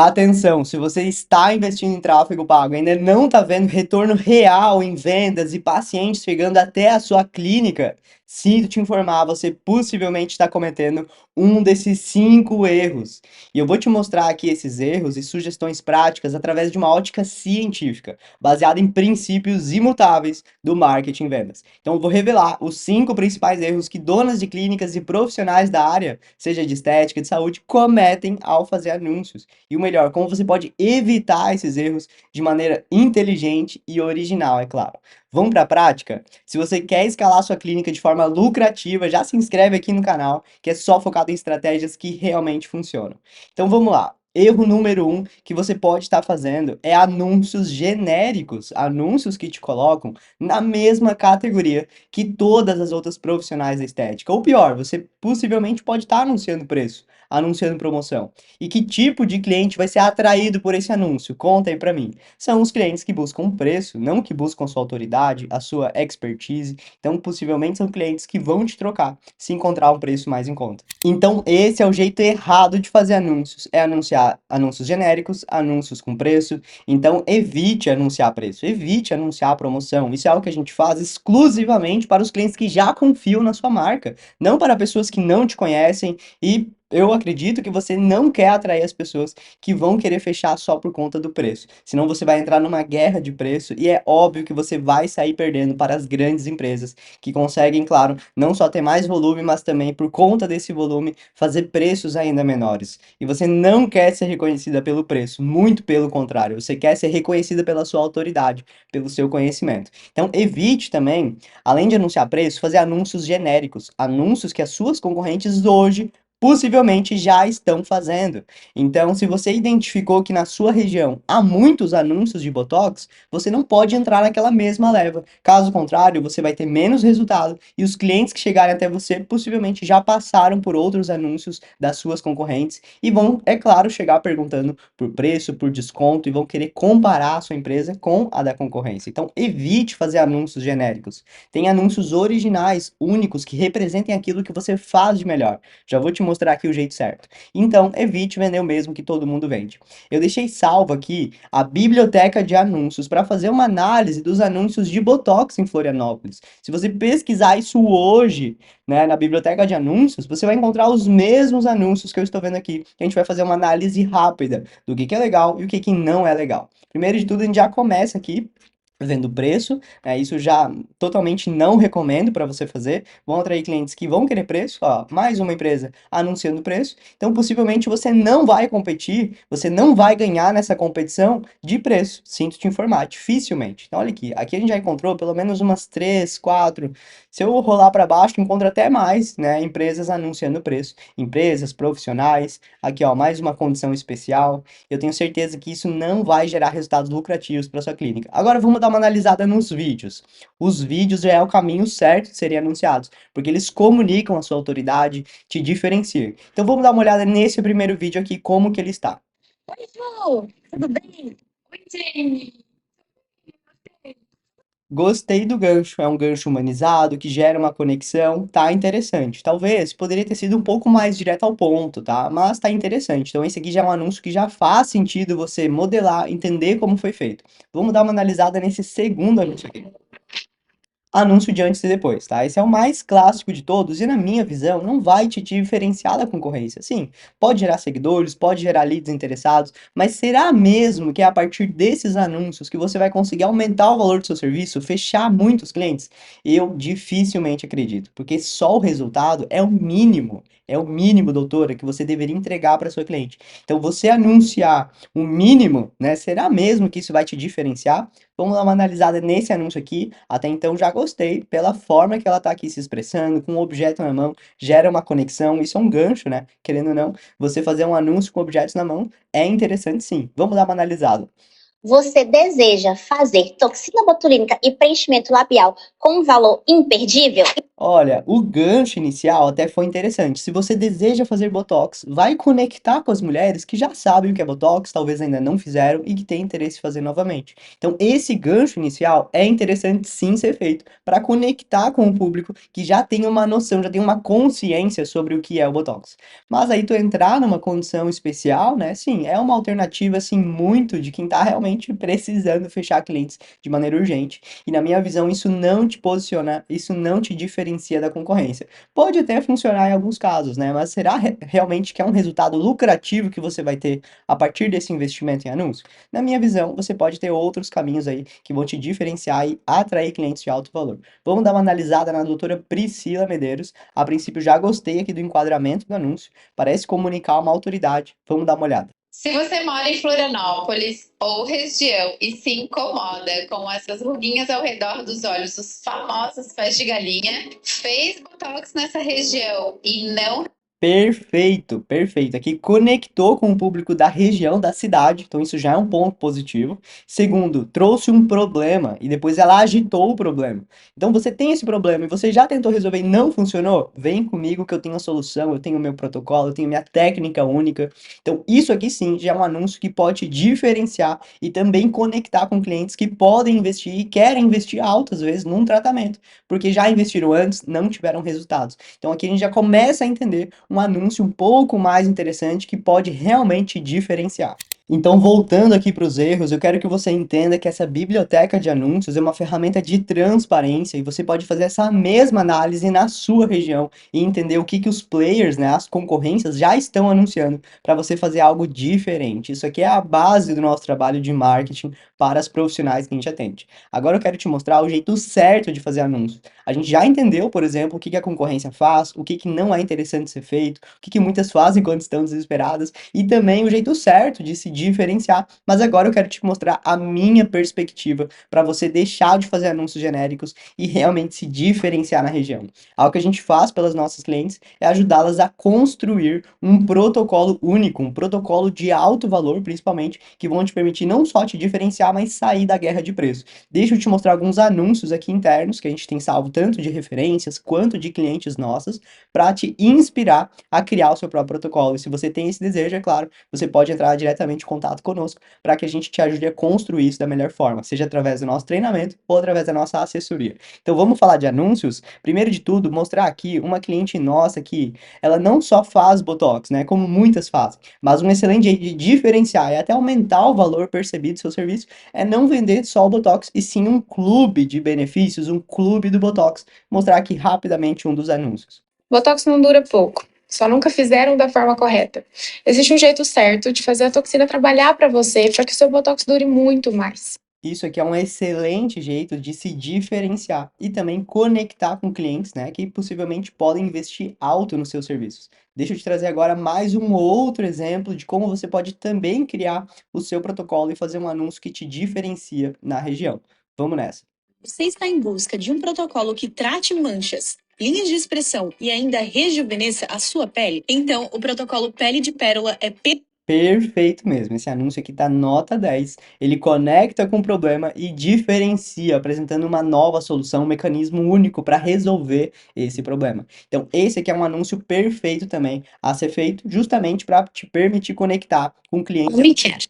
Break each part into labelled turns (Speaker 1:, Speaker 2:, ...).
Speaker 1: Atenção, se você está investindo em tráfego pago e ainda não está vendo retorno real em vendas e pacientes chegando até a sua clínica, sinto te informar, você possivelmente está cometendo um desses 5 erros. E eu vou te mostrar aqui esses erros e sugestões práticas através de uma ótica científica, baseada em princípios imutáveis do marketing e vendas. Então eu vou revelar os 5 principais erros que donas de clínicas e profissionais da área, seja de estética, de saúde, cometem ao fazer anúncios. E o melhor, como você pode evitar esses erros de maneira inteligente e original, é claro. Vamos para a prática? Se você quer escalar sua clínica de forma lucrativa, já se inscreve aqui no canal, que é só focado em estratégias que realmente funcionam. Então vamos lá. Erro número 1 que você pode estar fazendo é anúncios genéricos, anúncios que te colocam na mesma categoria que todas as outras profissionais da estética. Ou pior, você possivelmente pode estar anunciando preço, anunciando promoção. E que tipo de cliente vai ser atraído por esse anúncio? Conta aí para mim. São os clientes que buscam preço, não que buscam sua autoridade, a sua expertise. Então, possivelmente são clientes que vão te trocar se encontrar um preço mais em conta. Então, esse é o jeito errado de fazer anúncios, é anunciar anúncios genéricos, anúncios com preço. Então, evite anunciar preço, evite anunciar promoção. Isso é algo que a gente faz exclusivamente para os clientes que já confiam na sua marca, não para pessoas que não te conhecem e eu acredito que você não quer atrair as pessoas que vão querer fechar só por conta do preço. Senão você vai entrar numa guerra de preço e é óbvio que você vai sair perdendo para as grandes empresas que conseguem, claro, não só ter mais volume, mas também por conta desse volume fazer preços ainda menores. E você não quer ser reconhecida pelo preço, muito pelo contrário, você quer ser reconhecida pela sua autoridade, pelo seu conhecimento. Então evite também, além de anunciar preço, fazer anúncios genéricos, anúncios que as suas concorrentes hoje possivelmente já estão fazendo. Então, se você identificou que na sua região há muitos anúncios de Botox, você não pode entrar naquela mesma leva. Caso contrário, você vai ter menos resultado e os clientes que chegarem até você possivelmente já passaram por outros anúncios das suas concorrentes e vão, é claro, chegar perguntando por preço, por desconto e vão querer comparar a sua empresa com a da concorrência. Então, evite fazer anúncios genéricos. Tem anúncios originais, únicos, que representem aquilo que você faz de melhor. Já vou te mostrar aqui o jeito certo. Então, evite vender o mesmo que todo mundo vende. Eu deixei salvo aqui a biblioteca de anúncios para fazer uma análise dos anúncios de Botox em Florianópolis. Se você pesquisar isso hoje, né, na biblioteca de anúncios, você vai encontrar os mesmos anúncios que eu estou vendo aqui. A gente vai fazer uma análise rápida do que é legal e o que não é legal. Primeiro de tudo, a gente já começa aqui vendo o preço, isso já totalmente não recomendo para você fazer, vão atrair clientes que vão querer preço, ó, mais uma empresa anunciando preço, então possivelmente você não vai competir, você não vai ganhar nessa competição de preço, sinto te informar, dificilmente. Então olha aqui a gente já encontrou pelo menos umas 3, 4, se eu rolar para baixo, encontro até mais, né, empresas anunciando preço, empresas, profissionais, aqui ó, mais uma condição especial, eu tenho certeza que isso não vai gerar resultados lucrativos para sua clínica. Agora vamos dar uma analisada nos vídeos. Os vídeos já é o caminho certo de serem anunciados, porque eles comunicam a sua autoridade, te diferenciam. Então vamos dar uma olhada nesse primeiro vídeo aqui, como que ele está.
Speaker 2: Oi, Ju, tudo bem? Oi, Jenny.
Speaker 1: Gostei do gancho, é um gancho humanizado que gera uma conexão, tá interessante. Talvez poderia ter sido um pouco mais direto ao ponto, tá? Mas tá interessante. Então esse aqui já é um anúncio que já faz sentido você modelar, entender como foi feito. Vamos dar uma analisada nesse segundo anúncio aqui. Anúncio de antes e depois, tá? Esse é o mais clássico de todos e, na minha visão, não vai te diferenciar da concorrência. Sim, pode gerar seguidores, pode gerar leads interessados, mas será mesmo que é a partir desses anúncios que você vai conseguir aumentar o valor do seu serviço, fechar muitos clientes? Eu dificilmente acredito, porque só o resultado é o mínimo, doutora, que você deveria entregar para sua cliente. Então, você anunciar o mínimo, né? Será mesmo que isso vai te diferenciar? Vamos dar uma analisada nesse anúncio aqui. Até então já gostei pela forma que ela está aqui se expressando, com o objeto na mão, gera uma conexão. Isso é um gancho, né? Querendo ou não, você fazer um anúncio com objetos na mão é interessante sim. Vamos dar uma analisada.
Speaker 2: Você deseja fazer toxina botulínica e preenchimento labial com um valor imperdível?
Speaker 1: Olha, o gancho inicial até foi interessante. Se você deseja fazer botox, vai conectar com as mulheres que já sabem o que é botox, talvez ainda não fizeram e que têm interesse em fazer novamente. Então, esse gancho inicial é interessante sim ser feito para conectar com o público que já tem uma noção, já tem uma consciência sobre o que é o botox. Mas aí tu entrar numa condição especial, né? Sim, é uma alternativa assim muito de quem está realmente precisando fechar clientes de maneira urgente. E na minha visão, isso não te posiciona, isso não te diferencia da concorrência. Pode até funcionar em alguns casos, né? Mas será realmente que é um resultado lucrativo que você vai ter a partir desse investimento em anúncio? Na minha visão, você pode ter outros caminhos aí que vão te diferenciar e atrair clientes de alto valor. Vamos dar uma analisada na doutora Priscila Medeiros. A princípio, já gostei aqui do enquadramento do anúncio. Parece comunicar uma autoridade. Vamos dar uma olhada.
Speaker 3: Se você mora em Florianópolis ou região e se incomoda com essas ruguinhas ao redor dos olhos, os famosos pés de galinha, fez botox nessa região e não.
Speaker 1: Perfeito, perfeito. Aqui conectou com o público da região, da cidade, então isso já é um ponto positivo. Segundo, trouxe um problema e depois ela agitou o problema. Então você tem esse problema e você já tentou resolver e não funcionou? Vem comigo que eu tenho a solução, eu tenho o meu protocolo, eu tenho minha técnica única. Então isso aqui sim já é um anúncio que pode diferenciar e também conectar com clientes que podem investir e querem investir altas vezes num tratamento, porque já investiram antes, não tiveram resultados. Então aqui a gente já começa a entender um anúncio um pouco mais interessante que pode realmente diferenciar. Então, voltando aqui para os erros, eu quero que você entenda que essa biblioteca de anúncios é uma ferramenta de transparência e você pode fazer essa mesma análise na sua região e entender o que os players, né, as concorrências já estão anunciando para você fazer algo diferente. Isso aqui é a base do nosso trabalho de marketing para as profissionais que a gente atende. Agora eu quero te mostrar o jeito certo de fazer anúncios. A gente já entendeu, por exemplo, o que a concorrência faz, o que não é interessante ser feito, o que muitas fazem quando estão desesperadas e também o jeito certo de se diferenciar. Mas agora eu quero te mostrar a minha perspectiva para você deixar de fazer anúncios genéricos e realmente se diferenciar na região. Algo que a gente faz pelas nossas clientes é ajudá-las a construir um protocolo único, um protocolo de alto valor, principalmente, que vão te permitir não só te diferenciar, mas sair da guerra de preço. Deixa eu te mostrar alguns anúncios aqui internos que a gente tem salvo tanto de referências quanto de clientes nossos para te inspirar a criar o seu próprio protocolo. E se você tem esse desejo, é claro, você pode entrar diretamente em contato conosco para que a gente te ajude a construir isso da melhor forma, seja através do nosso treinamento ou através da nossa assessoria. Então vamos falar de anúncios? Primeiro de tudo, mostrar aqui uma cliente nossa que ela não só faz Botox, né, como muitas fazem, mas um excelente jeito de diferenciar e até aumentar o valor percebido do seu serviço é não vender só o Botox, e sim um clube de benefícios, um clube do Botox. Mostrar aqui rapidamente um dos anúncios.
Speaker 4: Botox não dura pouco. Só nunca fizeram da forma correta. Existe um jeito certo de fazer a toxina trabalhar para você para que o seu Botox dure muito mais.
Speaker 1: Isso aqui é um excelente jeito de se diferenciar e também conectar com clientes, né, que possivelmente podem investir alto nos seus serviços. Deixa eu te trazer agora mais um outro exemplo de como você pode também criar o seu protocolo e fazer um anúncio que te diferencia na região. Vamos nessa.
Speaker 5: Você está em busca de um protocolo que trate manchas, linhas de expressão e ainda rejuvenesça a sua pele? Então, o protocolo Pele de Pérola é
Speaker 1: Perfeito mesmo. Esse anúncio aqui tá nota 10. Ele conecta com o problema e diferencia, apresentando uma nova solução, um mecanismo único para resolver esse problema. Então, esse aqui é um anúncio perfeito também a ser feito justamente para te permitir conectar com clientes.
Speaker 5: Home Care.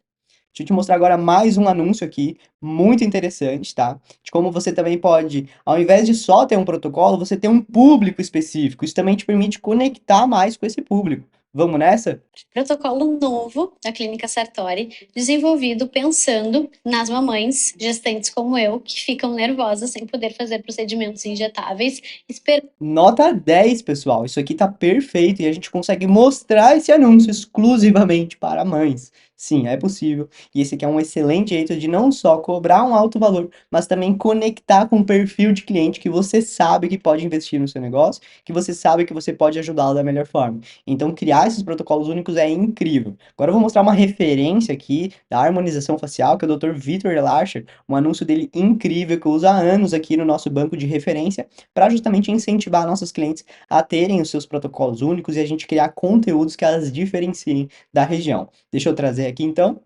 Speaker 1: Deixa eu te mostrar agora mais um anúncio aqui, muito interessante, tá? De como você também pode, ao invés de só ter um protocolo, você ter um público específico. Isso também te permite conectar mais com esse público. Vamos nessa?
Speaker 6: Protocolo novo da Clínica Sartori, desenvolvido pensando nas mamães gestantes como eu, que ficam nervosas sem poder fazer procedimentos injetáveis, esperando.
Speaker 1: Nota 10, pessoal. Isso aqui tá perfeito e a gente consegue mostrar esse anúncio exclusivamente para mães. Sim, é possível. E esse aqui é um excelente jeito de não só cobrar um alto valor, mas também conectar com o perfil de cliente que você sabe que pode investir no seu negócio, que você sabe que você pode ajudá-lo da melhor forma. Então, criar esses protocolos únicos é incrível. Agora eu vou mostrar uma referência aqui da harmonização facial, que é o Dr. Vitor Elacher, um anúncio dele incrível que eu uso há anos aqui no nosso banco de referência, para justamente incentivar nossos clientes a terem os seus protocolos únicos e a gente criar conteúdos que elas diferenciem da região. Deixa eu trazer aqui então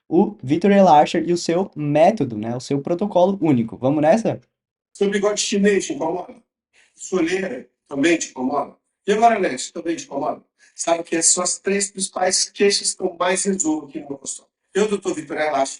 Speaker 1: o Vitor Elacher e o seu método, né? O seu protocolo único. Vamos nessa?
Speaker 7: Seu bigode chinês, te incomoda? Soleira também te incomoda? E agora, Nancy, também te incomoda? Sabe que essas são as 3 principais queixas que eu mais resolvo aqui no meu consultório. Eu, doutor Vitor Relaxa,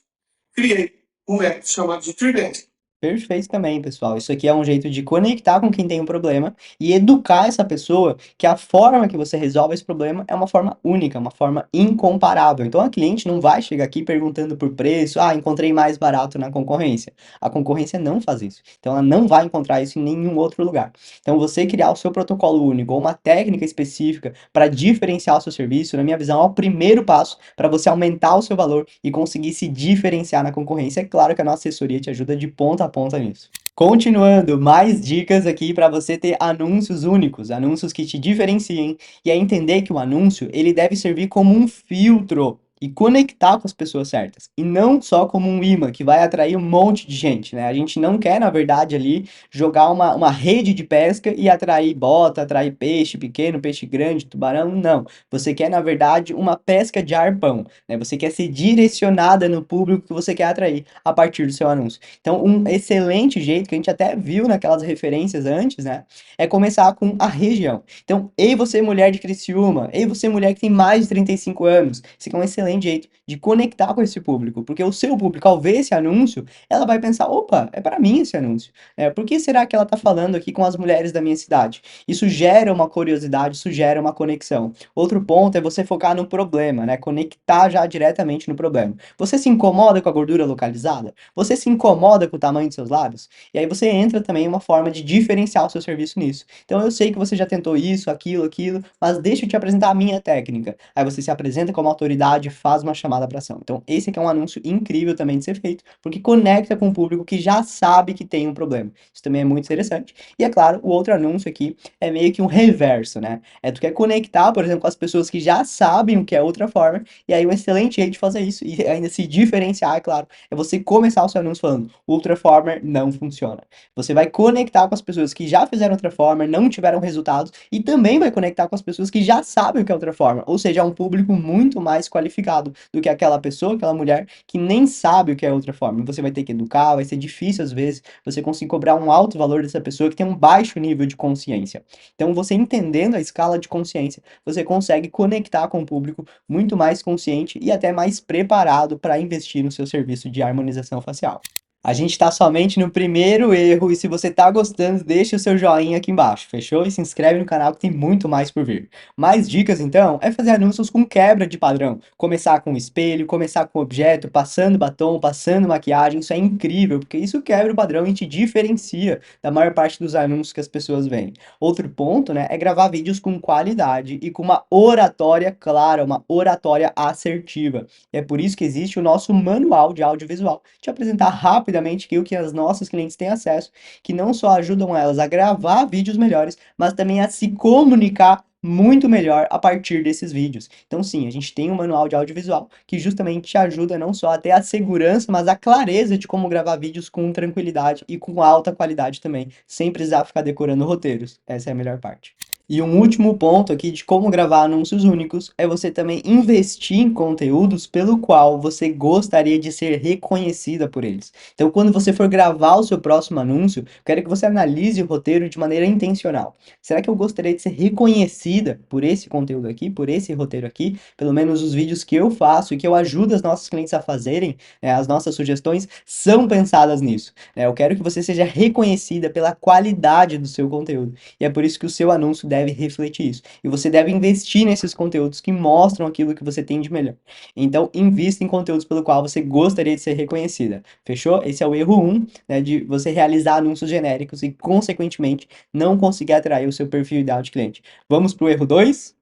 Speaker 7: criei um método chamado de Trident.
Speaker 1: Perfeito também, pessoal. Isso aqui é um jeito de conectar com quem tem um problema e educar essa pessoa que a forma que você resolve esse problema é uma forma única, uma forma incomparável. Então a cliente não vai chegar aqui perguntando por preço, encontrei mais barato na concorrência. A concorrência não faz isso. Então ela não vai encontrar isso em nenhum outro lugar. Então você criar o seu protocolo único ou uma técnica específica para diferenciar o seu serviço, na minha visão, é o primeiro passo para você aumentar o seu valor e conseguir se diferenciar na concorrência. É claro que a nossa assessoria te ajuda de ponta a ponta nisso. Continuando, mais dicas aqui para você ter anúncios únicos, anúncios que te diferenciem, e é entender que o anúncio ele deve servir como um filtro e conectar com as pessoas certas, e não só como um imã que vai atrair um monte de gente, né? A gente não quer, na verdade, ali jogar uma rede de pesca e atrair bota, atrair peixe pequeno, peixe grande, tubarão, não. Você quer, na verdade, uma pesca de arpão, né? Você quer ser direcionada no público que você quer atrair a partir do seu anúncio. Então, um excelente jeito, que a gente até viu naquelas referências antes, né? É começar com a região. Então, ei você mulher de Criciúma, ei você mulher que tem mais de 35 anos, esse aqui é um excelente jeito de conectar com esse público, porque o seu público, ao ver esse anúncio, ela vai pensar, opa, é para mim esse anúncio. Por que será que ela tá falando aqui com as mulheres da minha cidade? Isso gera uma curiosidade, isso gera uma conexão. Outro ponto é você focar no problema, né? Conectar já diretamente no problema. Você se incomoda com a gordura localizada? Você se incomoda com o tamanho dos seus lábios? E aí você entra também em uma forma de diferenciar o seu serviço nisso. Então eu sei que você já tentou isso, aquilo, mas deixa eu te apresentar a minha técnica. Aí você se apresenta como autoridade, faz uma chamada para ação. Então esse aqui é um anúncio incrível também de ser feito, porque conecta com o público que já sabe que tem um problema. Isso também é muito interessante. E é claro, o outro anúncio aqui é meio que um reverso, né? Tu quer conectar, por exemplo, com as pessoas que já sabem o que é outra forma, e aí um excelente jeito de fazer isso, e ainda se diferenciar, é claro, é você começar o seu anúncio falando, Ultraformer não funciona. Você vai conectar com as pessoas que já fizeram Ultraformer, não tiveram resultados, e também vai conectar com as pessoas que já sabem o que é Ultraformer, ou seja, é um público muito mais qualificado do que aquela pessoa, aquela mulher que nem sabe o que é Ultraformer. Você vai ter que educar, vai ser difícil às vezes você conseguir cobrar um alto valor dessa pessoa que tem um baixo nível de consciência. Então, você entendendo a escala de consciência, você consegue conectar com o público muito mais consciente e até mais preparado para investir no seu serviço de harmonização facial. A gente está somente no primeiro erro e se você está gostando, deixa o seu joinha aqui embaixo, fechou? E se inscreve no canal que tem muito mais por vir. Mais dicas então é fazer anúncios com quebra de padrão. Começar com espelho, começar com objeto, passando batom, passando maquiagem, isso é incrível, porque isso quebra o padrão e te diferencia da maior parte dos anúncios que as pessoas veem. Outro ponto, né, é gravar vídeos com qualidade e com uma oratória clara, uma oratória assertiva. E é por isso que existe o nosso manual de audiovisual, te apresentar rapidamente o que as nossas clientes têm acesso, que não só ajudam elas a gravar vídeos melhores, mas também a se comunicar muito melhor a partir desses vídeos. Então sim, a gente tem um manual de audiovisual que justamente te ajuda não só a ter a segurança, mas a clareza de como gravar vídeos com tranquilidade e com alta qualidade também, sem precisar ficar decorando roteiros. Essa é a melhor parte. E um último ponto aqui de como gravar anúncios únicos é você também investir em conteúdos pelo qual você gostaria de ser reconhecida por eles. Então, quando você for gravar o seu próximo anúncio, quero que você analise o roteiro de maneira intencional. Será que eu gostaria de ser reconhecida por esse conteúdo aqui, por esse roteiro aqui? Pelo menos os vídeos que eu faço e que eu ajudo as nossas clientes a fazerem, as nossas sugestões são pensadas nisso. Eu quero que você seja reconhecida pela qualidade do seu conteúdo. E é por isso que o seu anúncio deve refletir isso. E você deve investir nesses conteúdos que mostram aquilo que você tem de melhor. Então, invista em conteúdos pelo qual você gostaria de ser reconhecida. Fechou? Esse é o erro 1, né, de você realizar anúncios genéricos e, consequentemente, não conseguir atrair o seu perfil ideal de cliente. Vamos para o erro 2?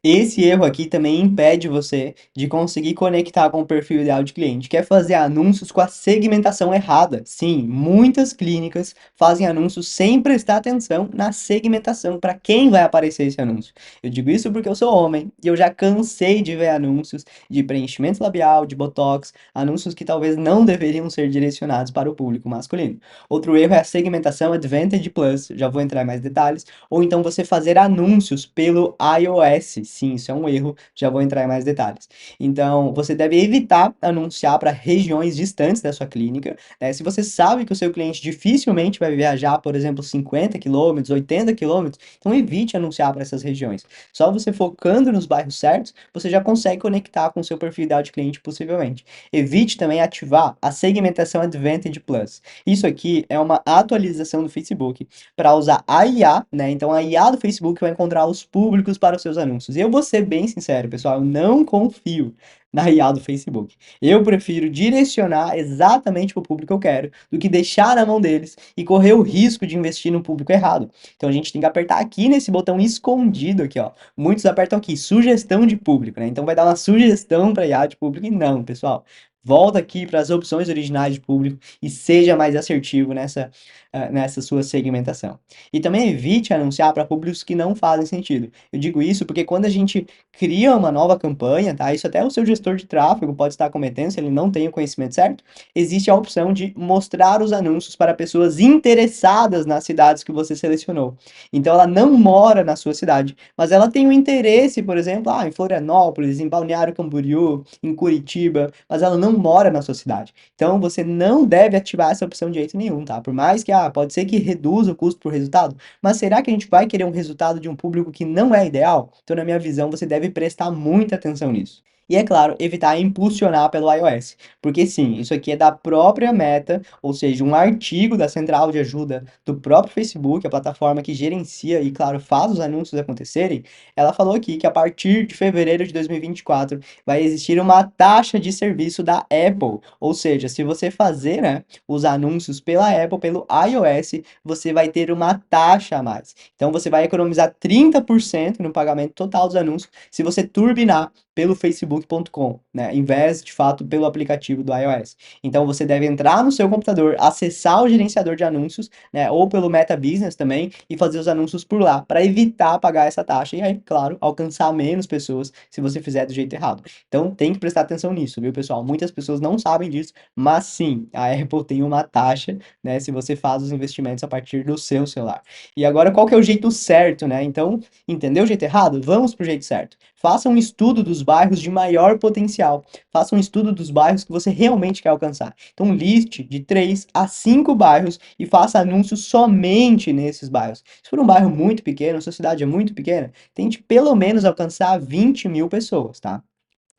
Speaker 1: Esse erro aqui também impede você de conseguir conectar com o perfil ideal de cliente, que é fazer anúncios com a segmentação errada. Sim, muitas clínicas fazem anúncios sem prestar atenção na segmentação, para quem vai aparecer esse anúncio. Eu digo isso porque eu sou homem e eu já cansei de ver anúncios de preenchimento labial, de botox, anúncios que talvez não deveriam ser direcionados para o público masculino. Outro erro é a segmentação Advantage Plus, já vou entrar em mais detalhes, ou então você fazer anúncios pelo iOS. sim, isso é um erro, já vou entrar em mais detalhes. Então, você deve evitar anunciar para regiões distantes da sua clínica, né? Se você sabe que o seu cliente dificilmente vai viajar, por exemplo, 50 quilômetros, 80 quilômetros, então evite anunciar para essas regiões. Só você focando nos bairros certos, você já consegue conectar com o seu perfil ideal de cliente possivelmente. Evite também ativar a segmentação Advantage Plus. Isso aqui é uma atualização do Facebook para usar a IA, né? Então a IA do Facebook vai encontrar os públicos para os seus anúncios. E eu vou ser bem sincero, pessoal, eu não confio na IA do Facebook. Eu prefiro direcionar exatamente para o público que eu quero do que deixar na mão deles e correr o risco de investir no público errado. Então a gente tem que apertar aqui nesse botão escondido aqui, ó. Muitos apertam aqui, sugestão de público, né? Então vai dar uma sugestão para IA de público e não, pessoal. Volta aqui para as opções originais de público e seja mais assertivo nessa sua segmentação. E também evite anunciar para públicos que não fazem sentido. Eu digo isso porque quando a gente cria uma nova campanha, tá? Isso até o seu gestor de tráfego pode estar cometendo se ele não tem o conhecimento certo. Existe a opção de mostrar os anúncios para pessoas interessadas nas cidades que você selecionou. Então ela não mora na sua cidade, mas ela tem um interesse, por exemplo, em Florianópolis, em Balneário Camboriú, em Curitiba, mas ela não mora na sua cidade. Então você não deve ativar essa opção de jeito nenhum, tá? Por mais que pode ser que reduza o custo por resultado, mas será que a gente vai querer um resultado de um público que não é ideal? Então, na minha visão, você deve prestar muita atenção nisso. E é claro, evitar impulsionar pelo iOS, porque sim, isso aqui é da própria Meta, ou seja, um artigo da central de ajuda do próprio Facebook, a plataforma que gerencia e, claro, faz os anúncios acontecerem. Ela falou aqui que a partir de fevereiro de 2024 vai existir uma taxa de serviço da Apple, ou seja, se você fazer, né, os anúncios pela Apple, pelo iOS, você vai ter uma taxa a mais. Então você vai economizar 30% no pagamento total dos anúncios se você turbinar pelo facebook.com, né, em vez, de fato, pelo aplicativo do iOS. Então você deve entrar no seu computador, acessar o gerenciador de anúncios, né, ou pelo Meta Business também, e fazer os anúncios por lá, para evitar pagar essa taxa e aí, claro, alcançar menos pessoas se você fizer do jeito errado. Então tem que prestar atenção nisso, viu, pessoal? Muitas pessoas não sabem disso, mas sim, a Apple tem uma taxa, né, se você faz os investimentos a partir do seu celular. E agora, qual que é o jeito certo, né? Então, entendeu o jeito errado? Vamos pro jeito certo. Faça um estudo dos bairros de maior potencial. Faça um estudo dos bairros que você realmente quer alcançar. Então, liste de 3 a 5 bairros e faça anúncios somente nesses bairros. Se for um bairro muito pequeno, sua cidade é muito pequena, tente pelo menos alcançar 20 mil pessoas, tá?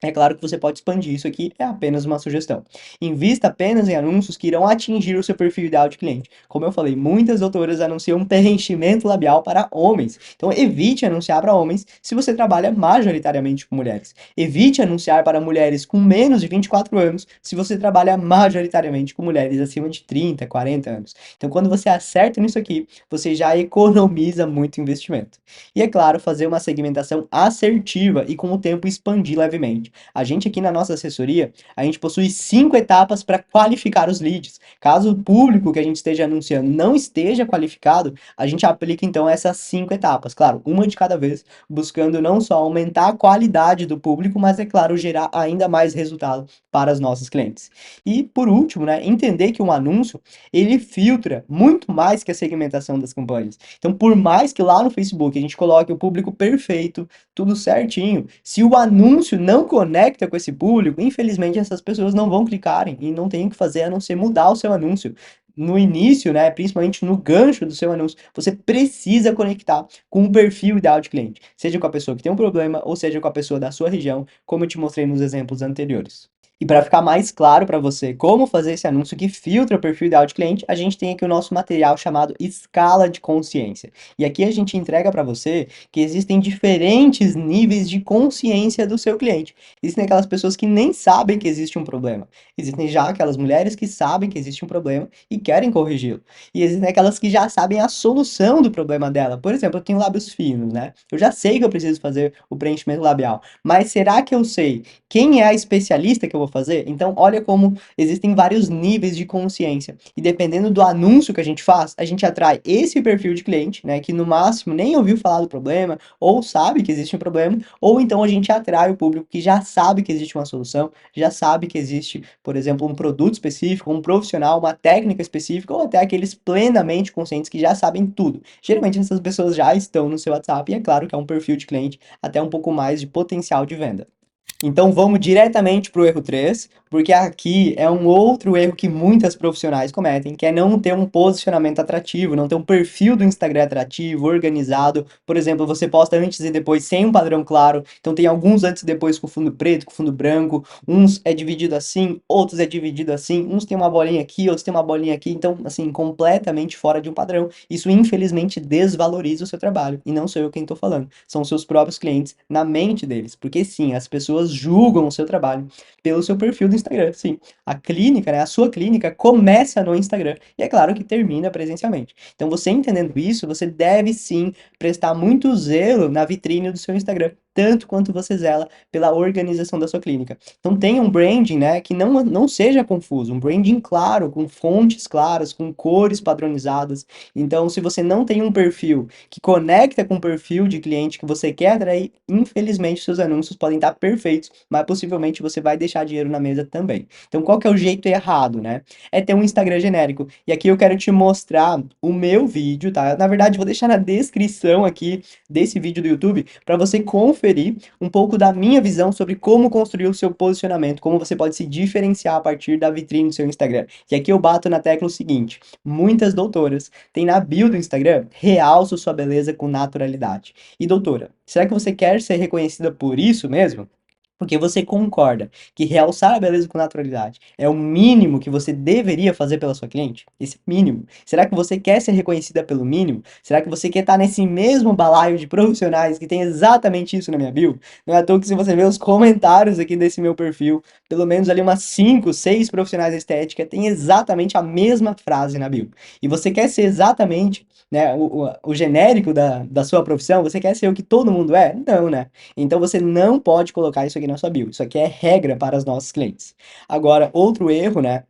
Speaker 1: É claro que você pode expandir isso aqui, é apenas uma sugestão. Invista apenas em anúncios que irão atingir o seu perfil ideal de cliente. Como eu falei, muitas doutoras anunciam preenchimento labial para homens. Então evite anunciar para homens se você trabalha majoritariamente com mulheres. Evite anunciar para mulheres com menos de 24 anos se você trabalha majoritariamente com mulheres acima de 30, 40 anos. Então quando você acerta nisso aqui, você já economiza muito investimento. E é claro, fazer uma segmentação assertiva e com o tempo expandir levemente. A gente aqui na nossa assessoria, a gente possui 5 etapas para qualificar os leads. Caso o público que a gente esteja anunciando não esteja qualificado, a gente aplica então essas 5 etapas. Claro, uma de cada vez, buscando não só aumentar a qualidade do público, mas é claro, gerar ainda mais resultado para os nossos clientes. E por último, né, entender que um anúncio, ele filtra muito mais que a segmentação das campanhas. Então, por mais que lá no Facebook a gente coloque o público perfeito, tudo certinho, se o anúncio não conecta com esse público, infelizmente essas pessoas não vão clicarem e não tem o que fazer a não ser mudar o seu anúncio. No início, né, principalmente no gancho do seu anúncio, você precisa conectar com o perfil ideal de cliente, seja com a pessoa que tem um problema ou seja com a pessoa da sua região, como eu te mostrei nos exemplos anteriores. E para ficar mais claro para você como fazer esse anúncio que filtra o perfil ideal de cliente, a gente tem aqui o nosso material chamado Escala de Consciência. E aqui a gente entrega para você que existem diferentes níveis de consciência do seu cliente. Existem aquelas pessoas que nem sabem que existe um problema. Existem já aquelas mulheres que sabem que existe um problema e querem corrigi-lo. E existem aquelas que já sabem a solução do problema dela. Por exemplo, eu tenho lábios finos, né? Eu já sei que eu preciso fazer o preenchimento labial. Mas será que eu sei quem é a especialista que eu vou fazer? Então, olha como existem vários níveis de consciência. E dependendo do anúncio que a gente faz, a gente atrai esse perfil de cliente, né, que no máximo nem ouviu falar do problema, ou sabe que existe um problema, ou então a gente atrai o público que já sabe que existe uma solução, já sabe que existe, por exemplo, um produto específico, um profissional, uma técnica específica, ou até aqueles plenamente conscientes que já sabem tudo. Geralmente essas pessoas já estão no seu WhatsApp e é claro que é um perfil de cliente até um pouco mais de potencial de venda. Então vamos diretamente para o erro 3, porque aqui é um outro erro que muitas profissionais cometem, que é não ter um posicionamento atrativo, não ter um perfil do Instagram atrativo, organizado. Por exemplo, você posta antes e depois sem um padrão claro, então tem alguns antes e depois com fundo preto, com fundo branco, uns é dividido assim, outros é dividido assim, uns tem uma bolinha aqui, outros tem uma bolinha aqui, então assim, completamente fora de um padrão. Isso infelizmente desvaloriza o seu trabalho, e não sou eu quem estou falando, são seus próprios clientes na mente deles, porque sim, as pessoas julgam o seu trabalho pelo seu perfil do Instagram. Sim, a clínica, né, a sua clínica começa no Instagram e é claro que termina presencialmente. Então, você entendendo isso, você deve sim prestar muito zelo na vitrine do seu Instagram, tanto quanto você zela pela organização da sua clínica. Então, tenha um branding, né, que não seja confuso, um branding claro, com fontes claras, com cores padronizadas. Então, se você não tem um perfil que conecta com o perfil de cliente que você quer atrair, infelizmente seus anúncios podem estar perfeitos, mas possivelmente você vai deixar dinheiro na mesa também. Então, qual que é o jeito errado, né? É ter um Instagram genérico. E aqui eu quero te mostrar o meu vídeo, tá? Na verdade, vou deixar na descrição aqui desse vídeo do YouTube para você conferir um pouco da minha visão sobre como construir o seu posicionamento, como você pode se diferenciar a partir da vitrine do seu Instagram. E aqui eu bato na tecla o seguinte: muitas doutoras têm na bio do Instagram realça sua beleza com naturalidade. E doutora, será que você quer ser reconhecida por isso mesmo? Porque você concorda que realçar a beleza com naturalidade é o mínimo que você deveria fazer pela sua cliente? Esse mínimo. Será que você quer ser reconhecida pelo mínimo? Será que você quer estar nesse mesmo balaio de profissionais que tem exatamente isso na minha bio? Não é à toa que se você ver os comentários aqui desse meu perfil, pelo menos ali umas 5, 6 profissionais da estética têm exatamente a mesma frase na bio. E você quer ser exatamente, né, o genérico da sua profissão? Você quer ser o que todo mundo é? Não, né? Então você não pode colocar isso aqui na sua bio. Isso aqui é regra para os nossos clientes. Agora, outro erro, né,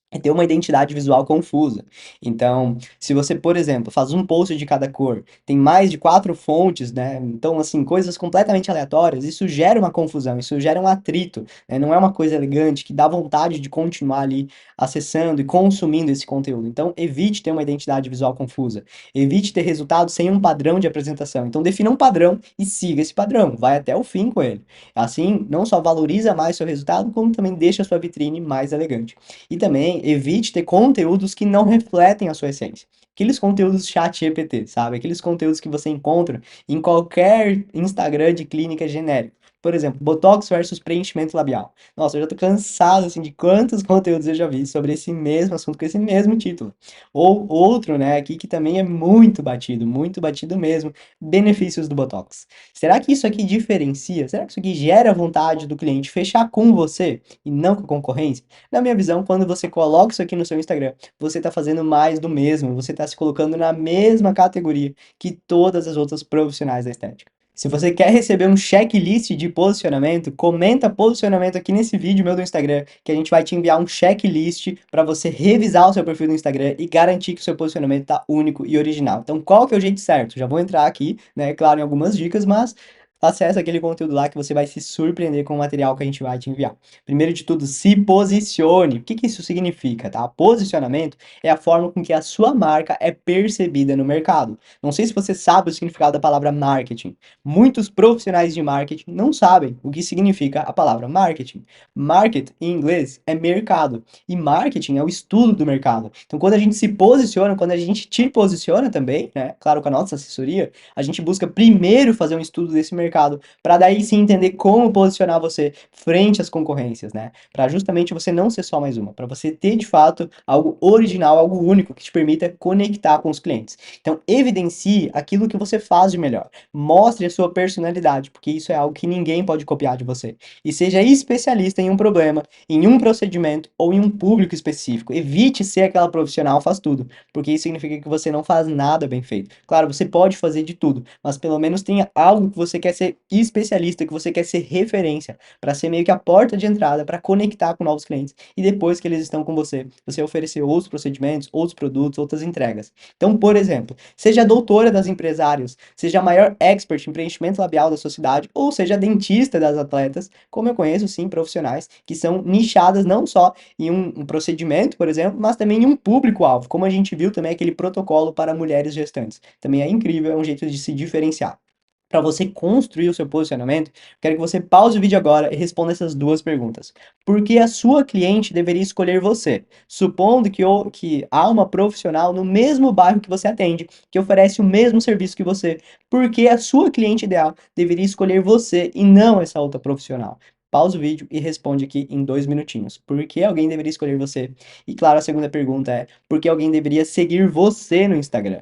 Speaker 1: é ter uma identidade visual confusa. Então, se você, por exemplo, faz um post de cada cor, tem mais de 4 fontes, né? Então, assim, coisas completamente aleatórias, isso gera uma confusão, isso gera um atrito, né? Não é uma coisa elegante que dá vontade de continuar ali acessando e consumindo esse conteúdo. Então, evite ter uma identidade visual confusa. Evite ter resultado sem um padrão de apresentação. Então, defina um padrão e siga esse padrão. Vai até o fim com ele. Assim, não só valoriza mais seu resultado, como também deixa a sua vitrine mais elegante. E também evite ter conteúdos que não refletem a sua essência. Aqueles conteúdos chat GPT, sabe? Aqueles conteúdos que você encontra em qualquer Instagram de clínica genérica. Por exemplo, Botox versus preenchimento labial. Nossa, eu já tô cansado, assim, de quantos conteúdos eu já vi sobre esse mesmo assunto, com esse mesmo título. Ou outro, né, aqui que também é muito batido mesmo, benefícios do Botox. Será que isso aqui diferencia? Será que isso aqui gera vontade do cliente fechar com você e não com a concorrência? Na minha visão, quando você coloca isso aqui no seu Instagram, você está fazendo mais do mesmo, você está se colocando na mesma categoria que todas as outras profissionais da estética. Se você quer receber um checklist de posicionamento, comenta posicionamento aqui nesse vídeo meu do Instagram, que a gente vai te enviar um checklist para você revisar o seu perfil do Instagram e garantir que o seu posicionamento está único e original. Então, qual que é o jeito certo? Já vou entrar aqui, né, claro, em algumas dicas, mas acessa aquele conteúdo lá que você vai se surpreender com o material que a gente vai te enviar. Primeiro de tudo, se posicione. O que que isso significa, tá? Posicionamento é a forma com que a sua marca é percebida no mercado. Não sei se você sabe o significado da palavra marketing. Muitos profissionais de marketing não sabem o que significa a palavra marketing. Market, em inglês, é mercado. E marketing é o estudo do mercado. Então, quando a gente se posiciona, quando a gente te posiciona também, né? Claro, com a nossa assessoria, a gente busca primeiro fazer um estudo desse mercado, para daí sim entender como posicionar você frente às concorrências, né? Para justamente você não ser só mais uma, para você ter de fato algo original, algo único que te permita conectar com os clientes. Então, evidencie aquilo que você faz de melhor. Mostre a sua personalidade, porque isso é algo que ninguém pode copiar de você. E seja especialista em um problema, em um procedimento ou em um público específico. Evite ser aquela profissional faz tudo, porque isso significa que você não faz nada bem feito. Claro, você pode fazer de tudo, mas pelo menos tenha algo que você quer ser especialista, que você quer ser referência, para ser meio que a porta de entrada, para conectar com novos clientes. E depois que eles estão com você, você oferecer outros procedimentos, outros produtos, outras entregas. Então, por exemplo, seja a doutora das empresários, seja a maior expert em preenchimento labial da sua cidade, ou seja a dentista das atletas, como eu conheço, sim, profissionais que são nichadas não só em um procedimento, por exemplo, mas também em um público-alvo, como a gente viu também aquele protocolo para mulheres gestantes. Também é incrível, é um jeito de se diferenciar. Para você construir o seu posicionamento, quero que você pause o vídeo agora e responda essas duas perguntas. Por que a sua cliente deveria escolher você? Supondo que há uma profissional no mesmo bairro que você atende, que oferece o mesmo serviço que você, por que a sua cliente ideal deveria escolher você e não essa outra profissional? Pausa o vídeo e responde aqui em 2 minutinhos. Por que alguém deveria escolher você? E claro, a segunda pergunta é: por que alguém deveria seguir você no Instagram?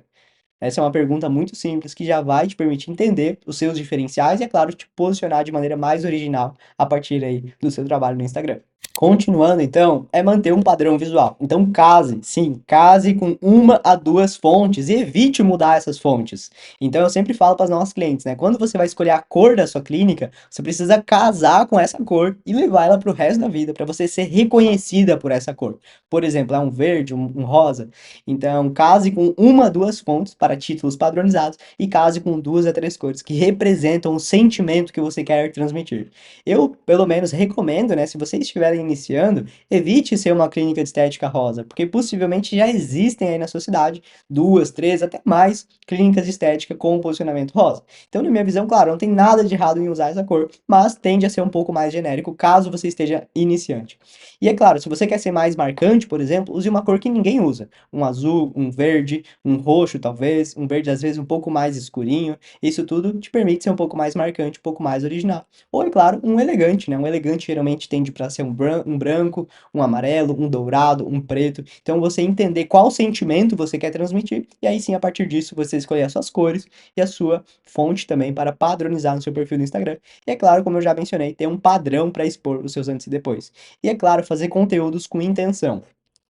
Speaker 1: Essa é uma pergunta muito simples que já vai te permitir entender os seus diferenciais e, é claro, te posicionar de maneira mais original a partir aí do seu trabalho no Instagram. Continuando, então, é manter um padrão visual. Então, case, sim, case com 1 a 2 fontes e evite mudar essas fontes. Então, eu sempre falo para os nossos clientes, né? Quando você vai escolher a cor da sua clínica, você precisa casar com essa cor e levar ela para o resto da vida, para você ser reconhecida por essa cor. Por exemplo, é um verde, um rosa. Então, case com 1 a 2 fontes para títulos padronizados e case com 2 a 3 cores que representam o sentimento que você quer transmitir. Eu, pelo menos, recomendo, né, se vocês estiverem iniciando, evite ser uma clínica de estética rosa, porque possivelmente já existem aí na sua cidade 2, 3, até mais clínicas de estética com posicionamento rosa. Então, na minha visão, claro, não tem nada de errado em usar essa cor, mas tende a ser um pouco mais genérico caso você esteja iniciante. E é claro, se você quer ser mais marcante, por exemplo, use uma cor que ninguém usa. Um azul, um verde, um roxo talvez, um verde às vezes um pouco mais escurinho. Isso tudo te permite ser um pouco mais marcante, um pouco mais original. Ou, é claro, um elegante, né? Um elegante geralmente tende para ser um branco, um amarelo, um dourado, um preto. Então, você entender qual sentimento você quer transmitir, e aí sim, a partir disso, você escolher as suas cores e a sua fonte também para padronizar no seu perfil no Instagram. E é claro, como eu já mencionei, ter um padrão para expor os seus antes e depois. E é claro, fazer conteúdos com intenção.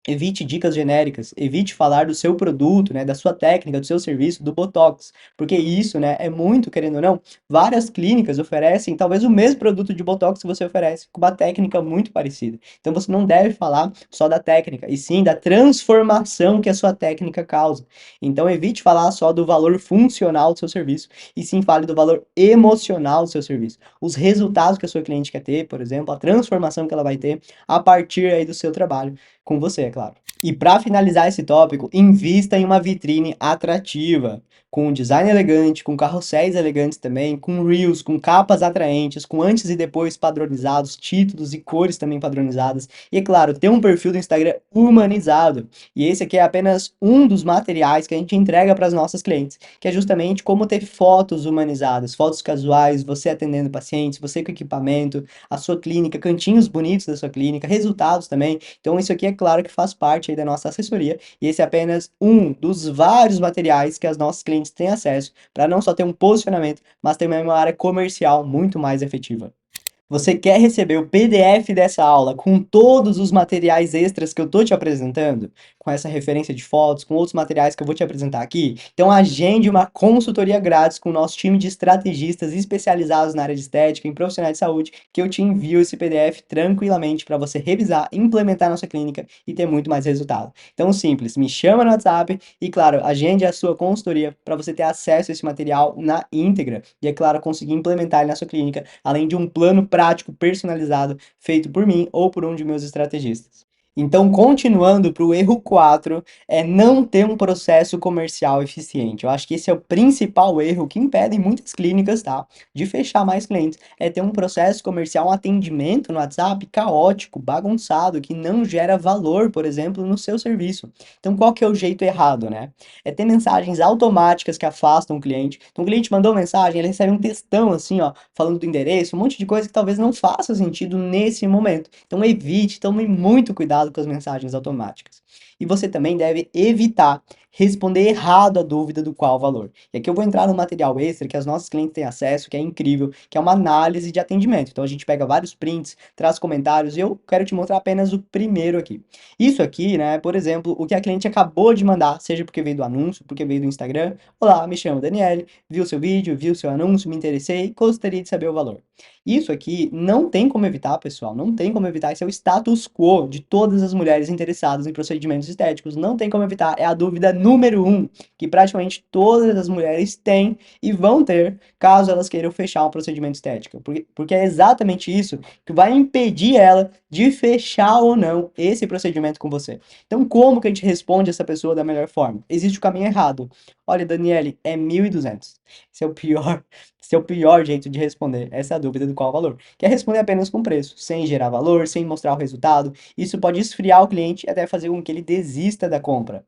Speaker 1: Evite dicas genéricas, evite falar do seu produto, né, da sua técnica, do seu serviço, do Botox, porque isso, né, é muito, querendo ou não, várias clínicas oferecem talvez o mesmo produto de Botox que você oferece, com uma técnica muito parecida. Então você não deve falar só da técnica, e sim da transformação que a sua técnica causa. Então evite falar só do valor funcional do seu serviço, e sim fale do valor emocional do seu serviço. Os resultados que a sua cliente quer ter, por exemplo, a transformação que ela vai ter a partir aí do seu trabalho com você, é claro. E para finalizar esse tópico, invista em uma vitrine atrativa, com um design elegante, com carrosséis elegantes também, com reels, com capas atraentes, com antes e depois padronizados, títulos e cores também padronizadas. E é claro, ter um perfil do Instagram humanizado. E esse aqui é apenas um dos materiais que a gente entrega para as nossas clientes, que é justamente como ter fotos humanizadas, fotos casuais, você atendendo pacientes, você com equipamento, a sua clínica, cantinhos bonitos da sua clínica, resultados também. Então isso aqui é claro que faz parte aí da nossa assessoria, e esse é apenas um dos vários materiais que as nossas clientes têm acesso para não só ter um posicionamento, mas também uma área comercial muito mais efetiva. Você quer receber o PDF dessa aula com todos os materiais extras que eu tô te apresentando? Com essa referência de fotos, com outros materiais que eu vou te apresentar aqui? Então agende uma consultoria grátis com o nosso time de estrategistas especializados na área de estética e profissionais de saúde, que eu te envio esse PDF tranquilamente para você revisar, implementar na sua clínica e ter muito mais resultado. Então simples, me chama no WhatsApp e, claro, agende a sua consultoria para você ter acesso a esse material na íntegra e, é claro, conseguir implementar ele na sua clínica, além de um plano prático personalizado feito por mim ou por um de meus estrategistas. Então, continuando para o erro 4, é não ter um processo comercial eficiente. Eu acho que esse é o principal erro que impede muitas clínicas, tá, de fechar mais clientes. É ter um processo comercial, um atendimento no WhatsApp caótico, bagunçado, que não gera valor, por exemplo, no seu serviço. Então, qual que é o jeito errado, né? É ter mensagens automáticas que afastam o cliente. Então, o cliente mandou mensagem, ele recebe um textão assim, ó, falando do endereço, um monte de coisa que talvez não faça sentido nesse momento. Então, evite, tome muito cuidado com as mensagens automáticas. E você também deve evitar responder errado a dúvida do qual valor. E aqui eu vou entrar no material extra que as nossas clientes têm acesso, que é incrível, que é uma análise de atendimento. Então a gente pega vários prints, traz comentários, e eu quero te mostrar apenas o primeiro aqui. Isso aqui, né, por exemplo, o que a cliente acabou de mandar, seja porque veio do anúncio, porque veio do Instagram. Olá, me chamo Daniele, viu seu vídeo, viu seu anúncio, me interessei, gostaria de saber o valor. Isso aqui não tem como evitar, pessoal, não tem como evitar, esse é o status quo de todas as mulheres interessadas em procedimentos estéticos, não tem como evitar, é a dúvida número 1, que praticamente todas as mulheres têm e vão ter, caso elas queiram fechar um procedimento estético, porque é exatamente isso que vai impedir ela de fechar ou não esse procedimento com você. Então, como que a gente responde essa pessoa da melhor forma? Existe o caminho errado. Olha, Daniele, é 1.200. Esse é o pior, esse é o pior jeito de responder essa dúvida do qual valor. Que é responder apenas com preço, sem gerar valor, sem mostrar o resultado. Isso pode esfriar o cliente e até fazer com que ele desista da compra.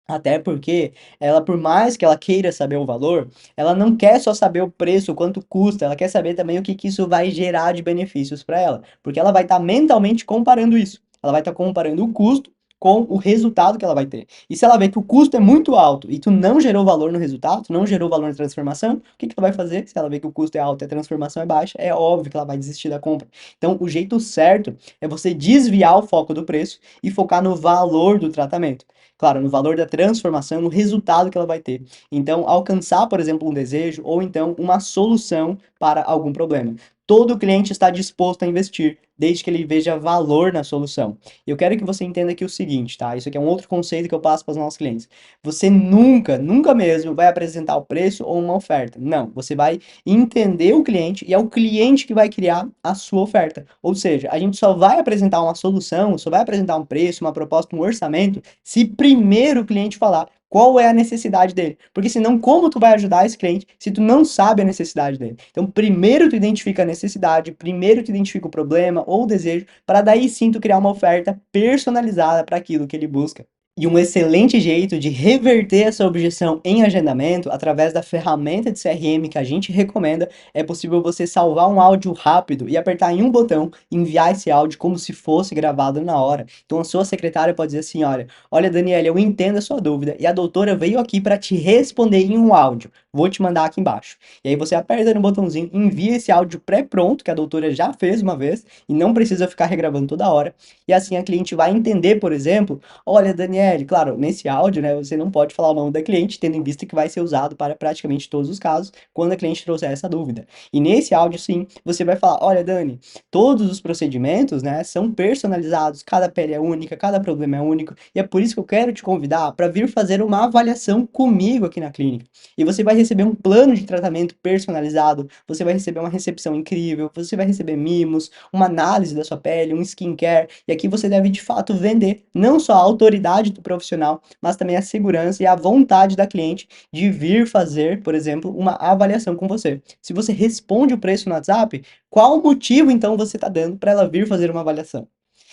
Speaker 1: Até porque ela, por mais que ela queira saber o valor, ela não quer só saber o preço, quanto custa, ela quer saber também o que que isso vai gerar de benefícios para ela, porque ela vai estar mentalmente comparando isso. Ela vai estar comparando o custo com o resultado que ela vai ter. E se ela vê que o custo é muito alto e tu não gerou valor no resultado, tu não gerou valor na transformação, o que que ela vai fazer? Se ela vê que o custo é alto e a transformação é baixa, é óbvio que ela vai desistir da compra. Então, o jeito certo é você desviar o foco do preço e focar no valor do tratamento. Claro, no valor da transformação, no resultado que ela vai ter. Então, alcançar, por exemplo, um desejo ou então uma solução para algum problema. Todo cliente está disposto a investir, desde que ele veja valor na solução. Eu quero que você entenda aqui o seguinte, tá? Isso aqui é um outro conceito que eu passo para os nossos clientes. Você nunca, nunca mesmo vai apresentar o preço ou uma oferta. Não, você vai entender o cliente e é o cliente que vai criar a sua oferta. Ou seja, a gente só vai apresentar uma solução, só vai apresentar um preço, uma proposta, um orçamento, se primeiro o cliente falar qual é a necessidade dele. Porque senão, como tu vai ajudar esse cliente se tu não sabe a necessidade dele? Então, primeiro tu identifica a necessidade, primeiro tu identifica o problema ou o desejo, para daí sim tu criar uma oferta personalizada para aquilo que ele busca. E um excelente jeito de reverter essa objeção em agendamento, através da ferramenta de CRM que a gente recomenda, é possível você salvar um áudio rápido e apertar em um botão e enviar esse áudio como se fosse gravado na hora. Então a sua secretária pode dizer assim, olha Daniela, eu entendo a sua dúvida e a doutora veio aqui para te responder em um áudio. Vou te mandar aqui embaixo. E aí você aperta no botãozinho, envia esse áudio pré-pronto que a doutora já fez uma vez e não precisa ficar regravando toda hora. E assim a cliente vai entender, por exemplo, olha, Daniele, claro, nesse áudio, né, você não pode falar o nome da cliente, tendo em vista que vai ser usado para praticamente todos os casos, quando a cliente trouxer essa dúvida. E nesse áudio, sim, você vai falar, olha, Dani, todos os procedimentos, né, são personalizados, cada pele é única, cada problema é único, e é por isso que eu quero te convidar para vir fazer uma avaliação comigo aqui na clínica. E você vai receber um plano de tratamento personalizado, você vai receber uma recepção incrível, você vai receber mimos, uma análise da sua pele, um skincare, e aqui você deve de fato vender não só a autoridade do profissional, mas também a segurança e a vontade da cliente de vir fazer, por exemplo, uma avaliação com você. Se você responde o preço no WhatsApp, qual motivo então você está dando para ela vir fazer uma avaliação?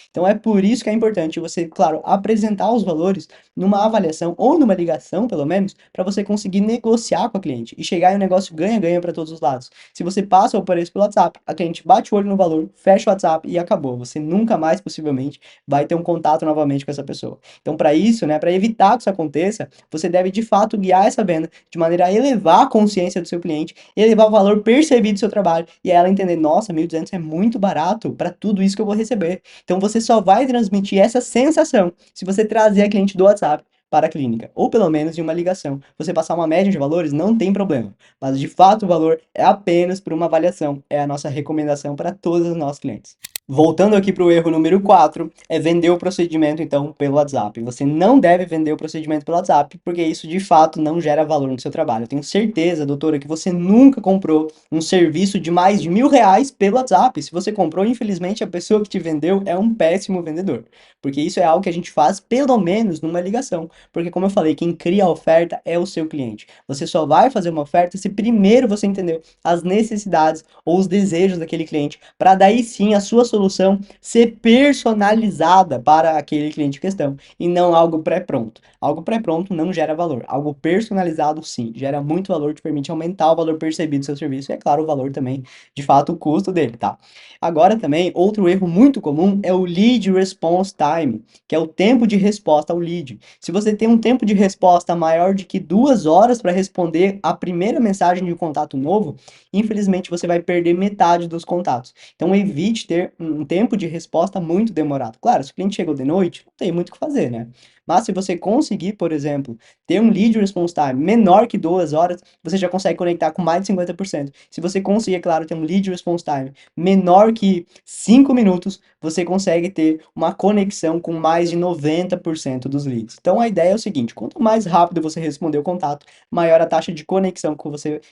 Speaker 1: Então é por isso que é importante você, claro, apresentar os valores numa avaliação ou numa ligação, pelo menos, para você conseguir negociar com a cliente e chegar em um negócio ganha-ganha para todos os lados. Se você passa o preço pelo WhatsApp, a cliente bate o olho no valor, fecha o WhatsApp e acabou. Você nunca mais, possivelmente, vai ter um contato novamente com essa pessoa. Então, para isso, né, para evitar que isso aconteça, você deve de fato guiar essa venda de maneira a elevar a consciência do seu cliente, elevar o valor percebido do seu trabalho e ela entender, nossa, 1.200 é muito barato para tudo isso que eu vou receber. Então você só vai transmitir essa sensação se você trazer a cliente do WhatsApp para a clínica, ou pelo menos em uma ligação. Você passar uma média de valores, não tem problema, mas de fato o valor é apenas por uma avaliação, é a nossa recomendação para todos os nossos clientes. Voltando aqui para o erro número 4, é vender o procedimento, então, pelo WhatsApp. Você não deve vender o procedimento pelo WhatsApp, porque isso, de fato, não gera valor no seu trabalho. Eu tenho certeza, doutora, que você nunca comprou um serviço de mais de R$ 1.000 pelo WhatsApp. Se você comprou, infelizmente, a pessoa que te vendeu é um péssimo vendedor. Porque isso é algo que a gente faz, pelo menos, numa ligação. Porque, como eu falei, quem cria a oferta é o seu cliente. Você só vai fazer uma oferta se primeiro você entendeu as necessidades ou os desejos daquele cliente, para daí sim a sua solução solução ser personalizada para aquele cliente em questão e não algo pré-pronto. Algo pré-pronto não gera valor. Algo personalizado, sim, gera muito valor, te permite aumentar o valor percebido do seu serviço e, é claro, o valor também, de fato, o custo dele, tá? Agora também, outro erro muito comum é o lead response time, que é o tempo de resposta ao lead. Se você tem um tempo de resposta maior de que 2 horas para responder a primeira mensagem de um contato novo, infelizmente você vai perder metade dos contatos. Então evite ter um tempo de resposta muito demorado. Claro, se o cliente chegou de noite, não tem muito o que fazer, né? Mas se você conseguir, por exemplo, ter um lead response time menor que 2 horas, você já consegue conectar com mais de 50%. Se você conseguir, é claro, ter um lead response time menor que 5 minutos, você consegue ter uma conexão com mais de 90% dos leads. Então a ideia é o seguinte: quanto mais rápido você responder o contato, maior a taxa de conexão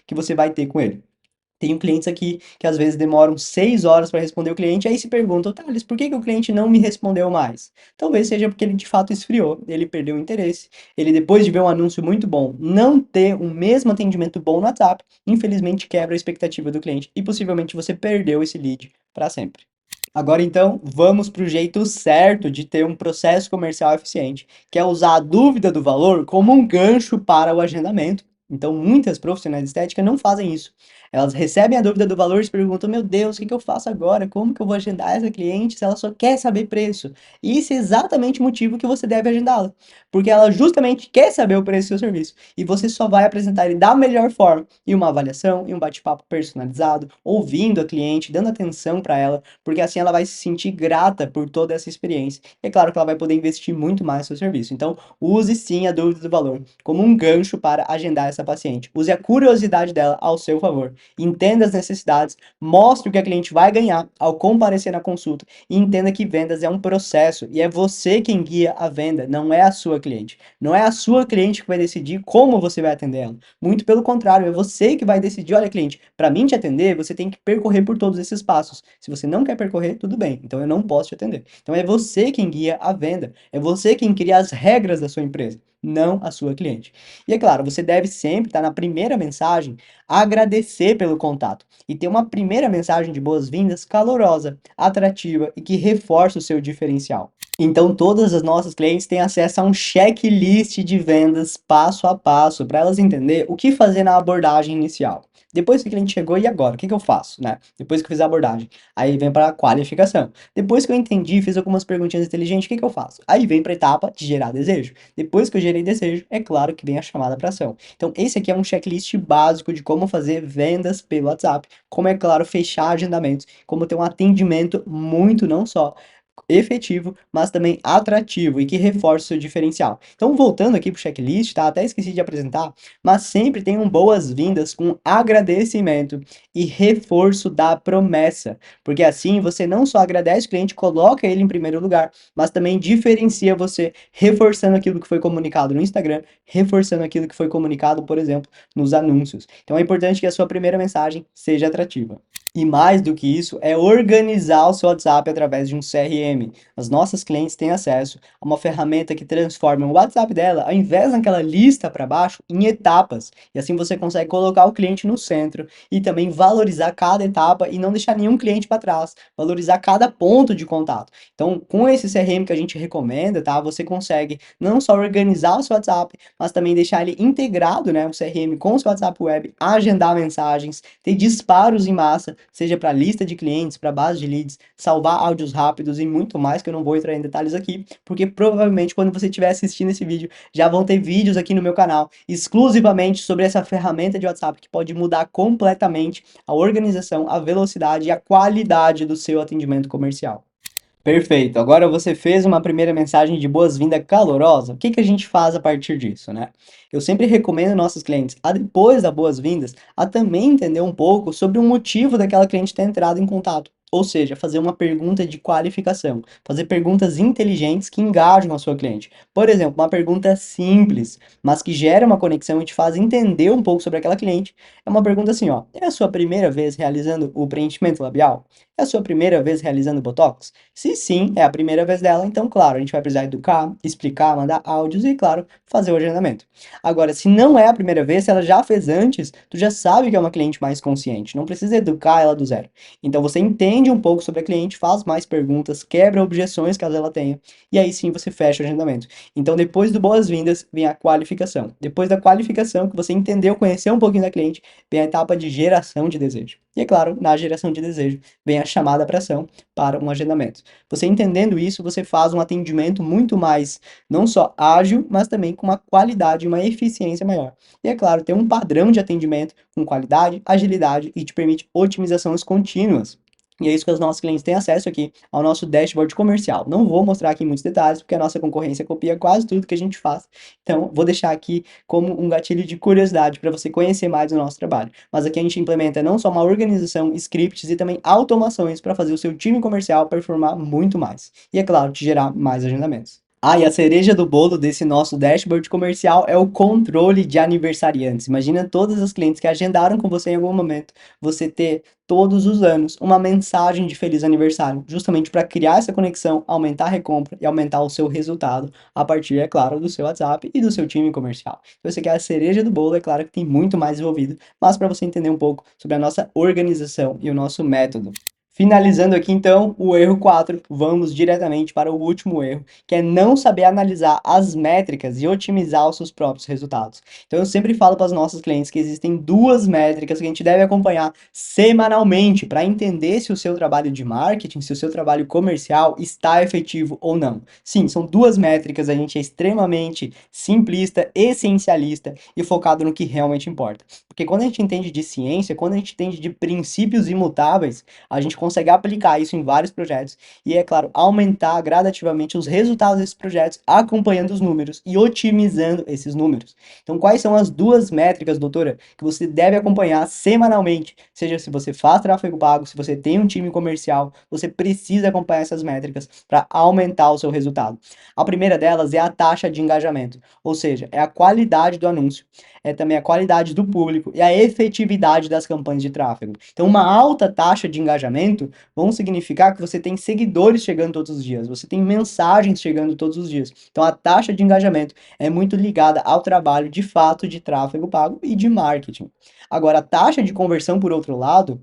Speaker 1: que você vai ter com ele. Tenho clientes aqui que às vezes demoram 6 horas para responder o cliente, aí se perguntam, Thales, por que o cliente não me respondeu mais? Talvez seja porque ele de fato esfriou, ele perdeu o interesse. Ele, depois de ver um anúncio muito bom, não ter o mesmo atendimento bom no WhatsApp, infelizmente quebra a expectativa do cliente e possivelmente você perdeu esse lead para sempre. Agora então, vamos para o jeito certo de ter um processo comercial eficiente, que é usar a dúvida do valor como um gancho para o agendamento. Então, muitas profissionais de estética não fazem isso. Elas recebem a dúvida do valor e se perguntam: meu Deus, o que eu faço agora? Como que eu vou agendar essa cliente se ela só quer saber preço? E isso é exatamente o motivo que você deve agendá-la, porque ela justamente quer saber o preço do seu serviço e você só vai apresentar ele da melhor forma, em uma avaliação, em um bate-papo personalizado, ouvindo a cliente, dando atenção para ela, porque assim ela vai se sentir grata por toda essa experiência. E é claro que ela vai poder investir muito mais no seu serviço. Então, use sim a dúvida do valor como um gancho para agendar essa paciente. Use a curiosidade dela ao seu favor. Entenda as necessidades, mostre o que a cliente vai ganhar ao comparecer na consulta e entenda que vendas é um processo e é você quem guia a venda, não é a sua cliente. Não é a sua cliente que vai decidir como você vai atender ela. Muito pelo contrário, é você que vai decidir: olha, cliente, para mim te atender, você tem que percorrer por todos esses passos. Se você não quer percorrer, tudo bem, então eu não posso te atender. Então é você quem guia a venda, é você quem cria as regras da sua empresa, não a sua cliente. E é claro, você deve sempre estar na primeira mensagem agradecer pelo contato e ter uma primeira mensagem de boas-vindas calorosa, atrativa e que reforce o seu diferencial. Então, todas as nossas clientes têm acesso a um checklist de vendas passo a passo para elas entender o que fazer na abordagem inicial. Depois que o cliente chegou, e agora? O que eu faço, né? Depois que eu fiz a abordagem. Aí vem para a qualificação. Depois que eu entendi, fiz algumas perguntinhas inteligentes, o que eu faço? Aí vem para a etapa de gerar desejo. Depois que eu gerei desejo, é claro que vem a chamada para ação. Então, esse aqui é um checklist básico de como fazer vendas pelo WhatsApp, como, é claro, fechar agendamentos, como ter um atendimento muito, não só efetivo, mas também atrativo e que reforce o seu diferencial. Então, voltando aqui para o checklist, tá? Até esqueci de apresentar, mas sempre tenham boas-vindas com agradecimento e reforço da promessa, porque assim você não só agradece o cliente, coloca ele em primeiro lugar, mas também diferencia você, reforçando aquilo que foi comunicado no Instagram, reforçando aquilo que foi comunicado, por exemplo, nos anúncios. Então, é importante que a sua primeira mensagem seja atrativa. E mais do que isso, é organizar o seu WhatsApp através de um CRM. As nossas clientes têm acesso a uma ferramenta que transforma o WhatsApp dela, ao invés daquela lista para baixo, em etapas. E assim você consegue colocar o cliente no centro e também valorizar cada etapa e não deixar nenhum cliente para trás, valorizar cada ponto de contato. Então, com esse CRM que a gente recomenda, tá? Você consegue não só organizar o seu WhatsApp, mas também deixar ele integrado, né, o CRM com o seu WhatsApp Web, agendar mensagens, ter disparos em massa, seja para lista de clientes, para base de leads, salvar áudios rápidos e muito mais, que eu não vou entrar em detalhes aqui, porque provavelmente quando você estiver assistindo esse vídeo, já vão ter vídeos aqui no meu canal, exclusivamente sobre essa ferramenta de WhatsApp, que pode mudar completamente a organização, a velocidade e a qualidade do seu atendimento comercial. Perfeito. Agora você fez uma primeira mensagem de boas-vindas calorosa. O que que a gente faz a partir disso, né? Eu sempre recomendo nossos clientes, a depois das boas-vindas, a também entender um pouco sobre o motivo daquela cliente ter entrado em contato. Ou seja, fazer uma pergunta de qualificação, fazer perguntas inteligentes que engajam a sua cliente. Por exemplo, uma pergunta simples, mas que gera uma conexão e te faz entender um pouco sobre aquela cliente. É uma pergunta assim, ó: é a sua primeira vez realizando o preenchimento labial? É a sua primeira vez realizando Botox? Se sim, é a primeira vez dela, então, claro, a gente vai precisar educar, explicar, mandar áudios e, claro, fazer o agendamento. Agora, se não é a primeira vez, se ela já fez antes, tu já sabe que é uma cliente mais consciente, não precisa educar ela do zero. Então, você entende entende um pouco sobre a cliente, faz mais perguntas, quebra objeções caso ela tenha, e aí sim você fecha o agendamento. Então, depois do boas-vindas, vem a qualificação. Depois da qualificação, que você entendeu, conheceu um pouquinho da cliente, vem a etapa de geração de desejo. E é claro, na geração de desejo, vem a chamada para ação para um agendamento. Você entendendo isso, você faz um atendimento muito mais, não só ágil, mas também com uma qualidade e uma eficiência maior. E é claro, tem um padrão de atendimento com qualidade, agilidade e te permite otimizações contínuas. E é isso que os nossos clientes têm acesso aqui ao nosso dashboard comercial. Não vou mostrar aqui muitos detalhes, porque a nossa concorrência copia quase tudo que a gente faz. Então, vou deixar aqui como um gatilho de curiosidade para você conhecer mais o nosso trabalho. Mas aqui a gente implementa não só uma organização, scripts e também automações para fazer o seu time comercial performar muito mais. E, é claro, te gerar mais agendamentos. Ah, e a cereja do bolo desse nosso dashboard comercial é o controle de aniversariantes. Imagina todas as clientes que agendaram com você em algum momento, você ter todos os anos uma mensagem de feliz aniversário, justamente para criar essa conexão, aumentar a recompra e aumentar o seu resultado a partir, é claro, do seu WhatsApp e do seu time comercial. Se você quer a cereja do bolo, é claro que tem muito mais envolvido, mas para você entender um pouco sobre a nossa organização e o nosso método. Finalizando aqui então o erro 4, vamos diretamente para o último erro, que é não saber analisar as métricas e otimizar os seus próprios resultados. Então eu sempre falo para os nossos clientes que existem duas métricas que a gente deve acompanhar semanalmente para entender se o seu trabalho de marketing, se o seu trabalho comercial está efetivo ou não. Sim, são duas métricas, a gente é extremamente simplista, essencialista e focado no que realmente importa. Porque quando a gente entende de ciência, quando a gente entende de princípios imutáveis, a gente consegue aplicar isso em vários projetos e, é claro, aumentar gradativamente os resultados desses projetos, acompanhando os números e otimizando esses números. Então, quais são as duas métricas, doutora, que você deve acompanhar semanalmente? Seja se você faz tráfego pago, se você tem um time comercial, você precisa acompanhar essas métricas para aumentar o seu resultado. A primeira delas é a taxa de engajamento, ou seja, é a qualidade do anúncio, é também a qualidade do público e a efetividade das campanhas de tráfego. Então, uma alta taxa de engajamento vão significar que você tem seguidores chegando todos os dias, você tem mensagens chegando todos os dias. Então, a taxa de engajamento é muito ligada ao trabalho de fato de tráfego pago e de marketing. Agora, a taxa de conversão, por outro lado,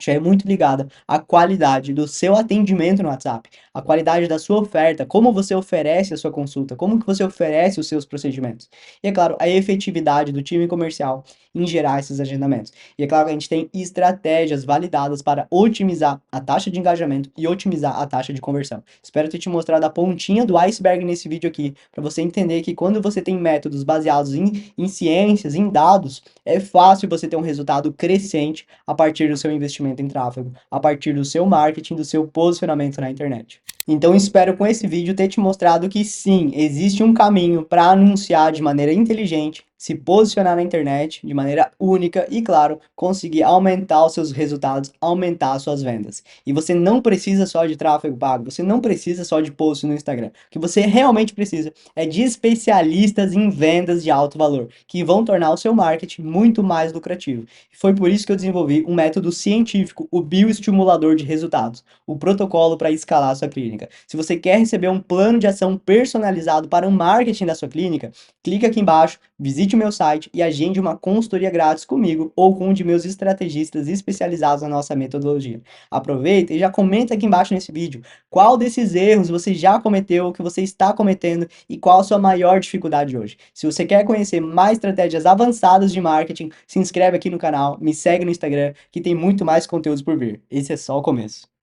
Speaker 1: já é muito ligada à qualidade do seu atendimento no WhatsApp, à qualidade da sua oferta, como você oferece a sua consulta, como que você oferece os seus procedimentos. E, é claro, a efetividade do time comercial em gerar esses agendamentos. E é claro que a gente tem estratégias validadas para otimizar a taxa de engajamento e otimizar a taxa de conversão. Espero ter te mostrado a pontinha do iceberg nesse vídeo aqui, para você entender que quando você tem métodos baseados em ciências, em dados, é fácil você ter um resultado crescente a partir do seu investimento em tráfego, a partir do seu marketing, do seu posicionamento na internet. Então espero com esse vídeo ter te mostrado que sim, existe um caminho para anunciar de maneira inteligente, se posicionar na internet de maneira única e, claro, conseguir aumentar os seus resultados, aumentar as suas vendas. E você não precisa só de tráfego pago, você não precisa só de post no Instagram. O que você realmente precisa é de especialistas em vendas de alto valor, que vão tornar o seu marketing muito mais lucrativo. Foi por isso que eu desenvolvi um método científico, o bioestimulador de resultados, o protocolo para escalar a sua clínica. Se você quer receber um plano de ação personalizado para o marketing da sua clínica, clica aqui embaixo, visite o meu site e agende uma consultoria grátis comigo ou com um de meus estrategistas especializados na nossa metodologia. Aproveita e já comenta aqui embaixo nesse vídeo qual desses erros você já cometeu, que você está cometendo e qual a sua maior dificuldade hoje. Se você quer conhecer mais estratégias avançadas de marketing, se inscreve aqui no canal, me segue no Instagram, que tem muito mais conteúdos por vir. Esse é só o começo.